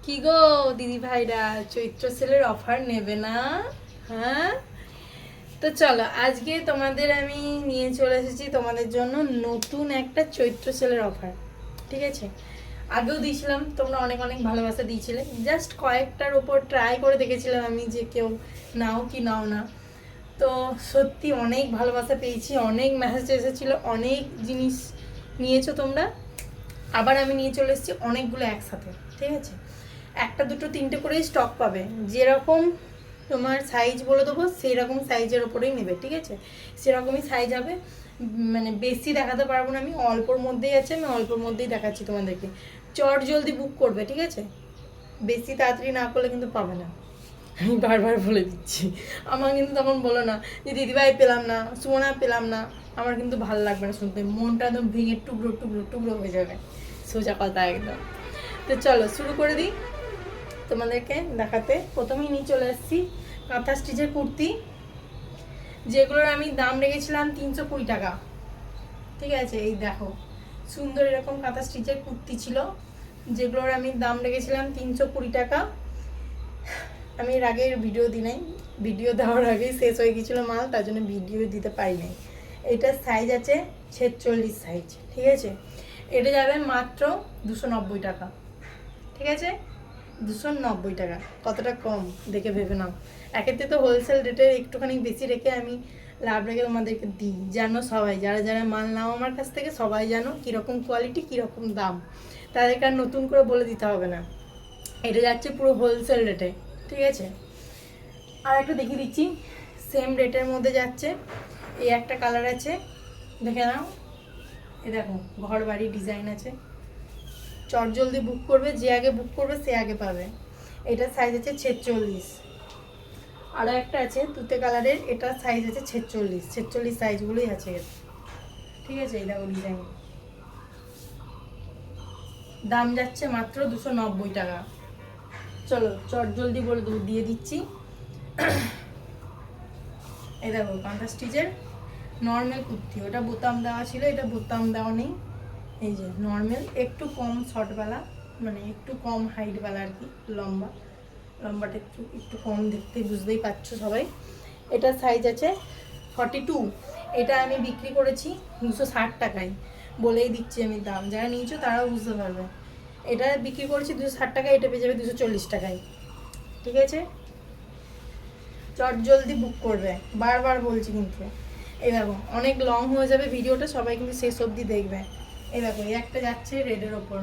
কি গো দিদি ভাইরা, চৈত্র সেলের অফার নেবে না? হ্যাঁ, তো চলো আজকে তোমাদের আমি নিয়ে চলে এসেছি তোমাদের জন্য নতুন একটা চৈত্র সেলের অফার। ঠিক আছে, আগেও দিয়েছিলাম, তোমরা অনেক অনেক ভালোবাসা দিয়েছিলে। জাস্ট কয়েকটার উপর ট্রাই করে দেখেছিলাম আমি যে কেউ নাও কি নাও না। তো সত্যি অনেক ভালোবাসা পেয়েছি, অনেক মেসেজ এসেছিলো, অনেক জিনিস নিয়েছো তোমরা। আবার আমি নিয়ে চলে এসেছি অনেকগুলো একসাথে। ঠিক আছে, একটা দুটো তিনটে করেই স্টক পাবে, যেরকম তোমার সাইজ বলে দেবো সেই রকম সাইজের ওপরেই নেবে। ঠিক আছে, সেরকমই সাইজ হবে, মানে বেশি দেখাতে পারবো না আমি, অল্পর মধ্যেই আছে, আমি অল্পর মধ্যেই দেখাচ্ছি তোমাদেরকে। চট জলদি বুক করবে, ঠিক আছে, বেশি তাড়াতাড়ি না করলে কিন্তু পাবে না, আমি বারবার বলে দিচ্ছি। আমার কিন্তু তখন বলো না যে দিদিভাই পেলাম না, সোনা পেলাম না, আমার কিন্তু ভালো লাগবে না শুনতে, মনটা একদম ভেঙে টুকরো টুকরো টুকরো হয়ে যাবে, সোজা কথা একদম। তো চলো শুরু করে দিই তোমাদেরকে দেখাতে। প্রথমেই নিয়ে চলে এসেছি কাঁথা স্টিচের কুর্তি, যেগুলোর আমি দাম রেখেছিলাম 320 টাকা। ঠিক আছে, এই দেখো সুন্দর এরকম কাঁথা স্টিচের কুর্তি ছিল, যেগুলোর আমি দাম রেখেছিলাম 320 টাকা। আমি এর আগের ভিডিও দিই নাই, ভিডিও দেওয়ার আগেই শেষ হয়ে গেছিলো মাল, তার জন্য ভিডিও দিতে পারি নাই। এটার সাইজ আছে 46 সাইজ। ঠিক আছে, এটা যাবে মাত্র 290 টাকা। ঠিক আছে, 290 টাকা, কতটা কম দেখে ভেবে নাও। একেতে তো হোলসেল রেটে একটুখানি বেশি রেখে আমি লাভ রেখে তোমাদেরকে দিই, জানো সবাই, যারা যারা মাল নাও আমার কাছ থেকে সবাই জানো কীরকম কোয়ালিটি কীরকম দাম, তাদেরকে আর নতুন করে বলে দিতে হবে না। এটা যাচ্ছে পুরো হোলসেল রেটে। ঠিক আছে, আর একটা দেখিয়ে দিচ্ছি, সেম রেটের মধ্যে যাচ্ছে। এই একটা কালার আছে, দেখে নাও, এ দেখো ঘর বাড়ি ডিজাইন আছে। চট জলদি বুক করবে, যে আগে বুক করবে সে আগে পাবে। এটার সাইজ আছে 46। আরও একটা আছে তুতে কালারের, এটার সাইজ আছে 46, 46 সাইজগুলোই আছে এর। ঠিক আছে, এই দেখো ডিজাইন, দাম যাচ্ছে মাত্র 290 টাকা। চলো চট জলদি বলে দিয়ে দিচ্ছি। এই দেখো কাঁথা স্টিচের নর্মাল কুর্তি, ওটা বোতাম দেওয়া ছিল, এটা বোতাম দেওয়া নেই। এই যে নর্মাল, একটু কম শর্টওয়ালা, মানে একটু কম হাইটওয়ালা আর কি, লম্বাটা একটু একটু কম, দেখতে বুঝতেই পারছো সবাই। এটার সাইজ আছে 42। এটা আমি বিক্রি করেছি 260 টাকায়, বলেই দিচ্ছি আমি দাম, যারা নিয়েছো তারাও বুঝতে পারবে। এটা বিক্রি করেছি 260 টাকায়, এটা পেয়ে যাবে 240 টাকায়। ঠিক আছে, চট জলদি বুক করবে, বারবার বলছি কিন্তু। এই দেখো অনেক লং হয়ে যাবে ভিডিওটা, সবাই কিন্তু শেষ অবধি দেখবে। এই দেখো এই একটা যাচ্ছে রেডের ওপর,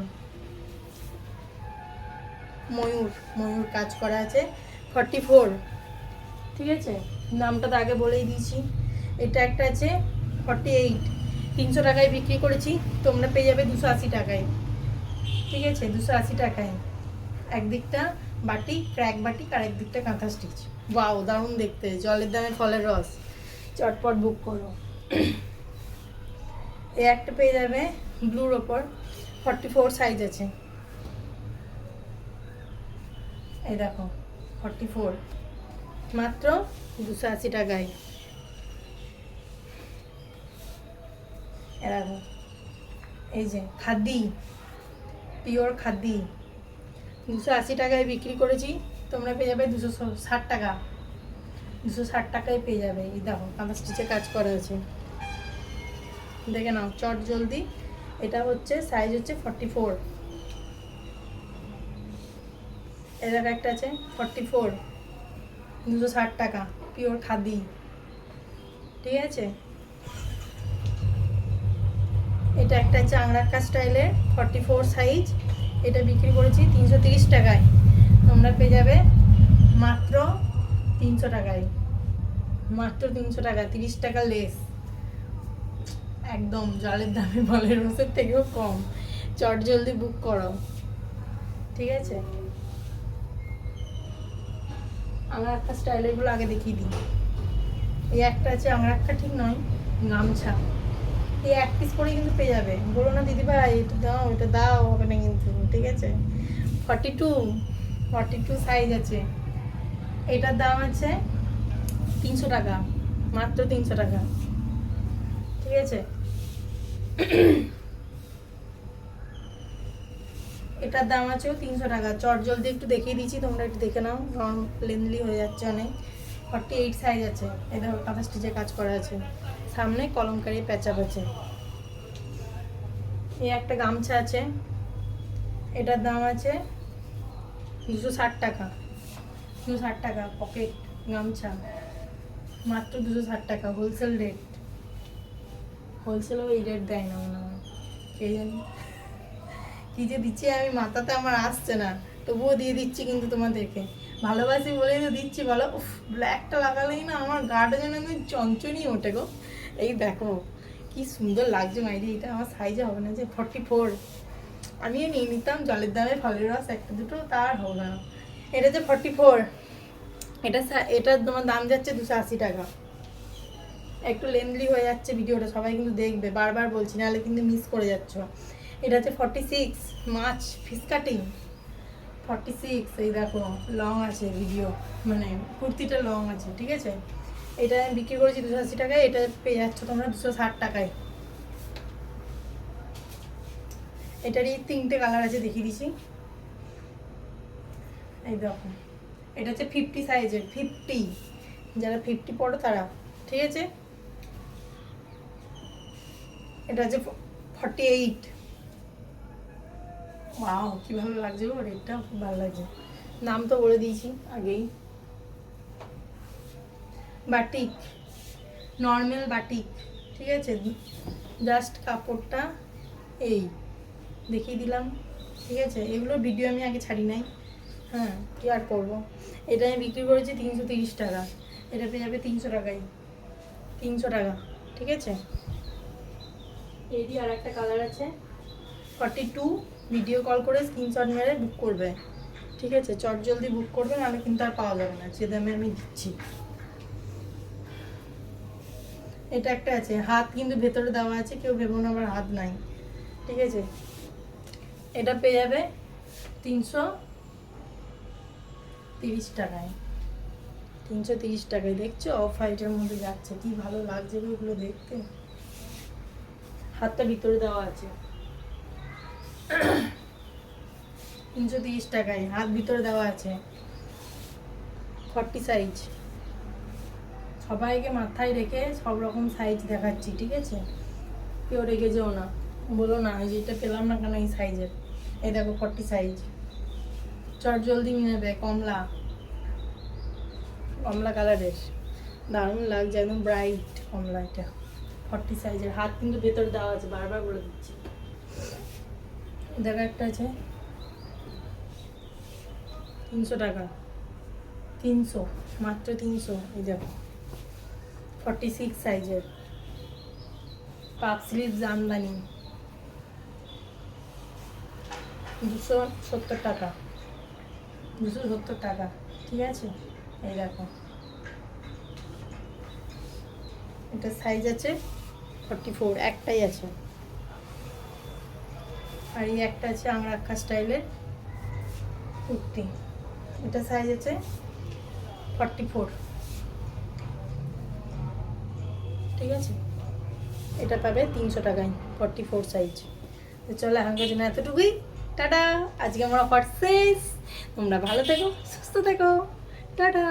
ময়ূর ময়ূর কাজ করা আছে, 44। ঠিক আছে, দামটা তো আগে বলেই দিয়েছি। এটা একটা আছে 48, 300 টাকায় বিক্রি করেছি, তোমরা পেয়ে যাবে 280 টাকায়। ঠিক আছে, 280 টাকায়। একদিকটা বাটি, ক্র্যাক বাটি, আর একদিকটা কাঁথা স্টিচ। বাও, দারুণ দেখতে, জলের দামে ফলের রস, চটপট বুক করো। এই একটা পেয়ে যাবে ব্লুর ওপর, 44 সাইজ আছে। এই দেখো 44, মাত্র 280 টাকায়। এ দেখো, এই যে খাদি, পিওর খাদি, 280 টাকায় বিক্রি করেছি, তোমরা পেয়ে যাবে 260 টাকা। 260 টাকায় পেয়ে যাবে। এই দেখো কাঁথা স্টিচে কাজ করা আছে, দেখে নাও চট জলদি। এটা হচ্ছে সাইজ হচ্ছে 44। এদের একটা আছে 44, 260 টাকা, পিওর খাদি। ঠিক আছে, এটা একটা চাংরাক্কা স্টাইলের 44 সাইজ, এটা বিক্রি করেছি 330 টাকায়, তোমরা পেয়ে যাবে মাত্র 300 টাকায়। মাত্র 300 টাকা, 30 টাকা লেস, একদম জলের দামে ফলের রসের থেকেও কম। চট জলদি বুক করো। ঠিক আছে, আংরাক্কা স্টাইলেরগুলো আগে দেখিয়ে দিই। এই একটা আছে আংরাক্কা, ঠিক নয়, গামছা। এই এক পিস করে কিন্তু পেয়ে যাবে, বলো না দিদিভাই এটা দাও এটা দাও, হবে না কিন্তু। ঠিক আছে, 42 সাইজ আছে, এটার দাম আছে 300 টাকা, মাত্র 300 টাকা। ঠিক আছে, এটার দাম আছেও 300 টাকা। চট জলদি একটু দেখিয়ে দিচ্ছি, তোমরা একটু দেখে নাও, কারণ লেন্থলি হয়ে যাচ্ছে অনেক। 48 সাইজ আছে, এই দেখো কাঁথা স্টিচে কাজ করা আছে, সামনে কলমকারি প্যাচাপ আছে। এই একটা গামছা আছে, এটার দাম আছে 260 টাকা। 260 টাকা পকেট গামছা, মাত্র 260 টাকা, হোলসেল রেট। হোলসেলও এই রেট দেয় না মনে হয়, কে জানি কী যে দিচ্ছি আমি, মাথাতে আমার আসছে না, তবুও দিয়ে দিচ্ছি কিন্তু তোমাদেরকে ভালোবাসি বলেই তো দিচ্ছি বলো। উফ, ব্ল্যাকটা লাগালেই না আমার গাটা যেন একদম চঞ্চনই ওঠে গো। এই দেখো কি সুন্দর লাগছে মাইরি, এটা আমার সাইজে হবে না যে 44। আমিও নিয়ে নিতাম জলের দামে ফলের রস একটা দুটো, তার হবে না। এটা যে 44, এটার তোমার দাম যাচ্ছে 280 টাকা। একটু লেন্থলি হয়ে যাচ্ছে ভিডিওটা, সবাই কিন্তু দেখবে, বারবার বলছি, নাহলে কিন্তু মিস করে যাচ্ছ। এটা হচ্ছে 46, মাছ ফিস কাটিং 46। এই দেখো লং আছে ভিডিও, মানে কুর্তিটা লং আছে, ঠিক আছে। এটা আমি বিক্রি করেছি 280 টাকায়, এটা পেয়ে যাচ্ছ তোমরা 260 টাকায়। এটারই 3টে কালার আছে, দেখিয়ে দিচ্ছি। এই দেখো এটা হচ্ছে 50 সাইজের, 50, যারা 50 পড়ো তারা, ঠিক আছে। এটা হচ্ছে 48। ওয়াও কি ভালো লাগছে গো, রেটটা খুব ভালো লাগছে। নাম তো বলে দিয়েছি আগেই, বাটিক, নর্মাল বাটিক, ঠিক আছে। জাস্ট কাপড়টা এই দেখিয়ে দিলাম, ঠিক আছে। এগুলো ভিডিও আমি আগে ছাড়ি নাই, হ্যাঁ কি আর করবো। এটা আমি বিক্রি করেছি 330 টাকা, এটা পেয়ে যাবে 300 টাকায়, 300 টাকা, ঠিক আছে। এরই আর একটা কালার আছে 42, ভিডিও কল করে স্ক্রিনশট মেরে বুক করবে, ঠিক আছে। চট জলদি বুক করবে, নাহলে কিন্তু আর পাওয়া যাবে না, যে দামে আমি দিচ্ছি। এটা একটা আছে, হাত কিন্তু ভেতরে দেওয়া আছে, কেউ ভেবো না আমার হাত নাই, ঠিক আছে। এটা পেয়ে যাবে 330 টাকায়, 330 টাকায়। দেখছো অফ হোয়াইটের মধ্যে যাচ্ছে, কি ভালো লাগছে ওগুলো দেখতে। হাতটা ভিতরে দেওয়া আছে 330 টাকায়, হাত ভিতরে দেওয়া আছে, 40 সাইজ। সবাইকে মাথায় রেখে সব রকম সাইজ দেখাচ্ছি, ঠিক আছে। কেউ রেখে যেও না, বলো না যে এটা পেলাম না কেন এই সাইজের। এই দেখো 40 সাইজ, চট জলদি নেবে। কমলা, কমলা কালারের, দারুণ লাগছে, একদম ব্রাইট কমলা। এটা 40 সাইজের, হাত কিন্তু ভেতরে দেওয়া আছে, বারবার বলে দিচ্ছি। দেখো একটা আছে 300 টাকা, 300, মাত্র 300। এই দেখো 46 সাইজের, পাপ স্লিভ জামদানি, 270 টাকা, 270 টাকা, ঠিক আছে। এই দেখো এটা সাইজ আছে 44, একটাই আছে। আর এই একটা আছে আংরাক্ষা স্টাইলের কুর্তি, এটা সাইজ আছে 44, ঠিক আছে। এটা পাবে 300 টাকায়, 44 সাইজ। তো চলো এখনকার জন্য এতটুকুই, টাটা। আজকে আমার অফার শেষ, তোমরা ভালো থেকো, সুস্থ থেকো, টাটা।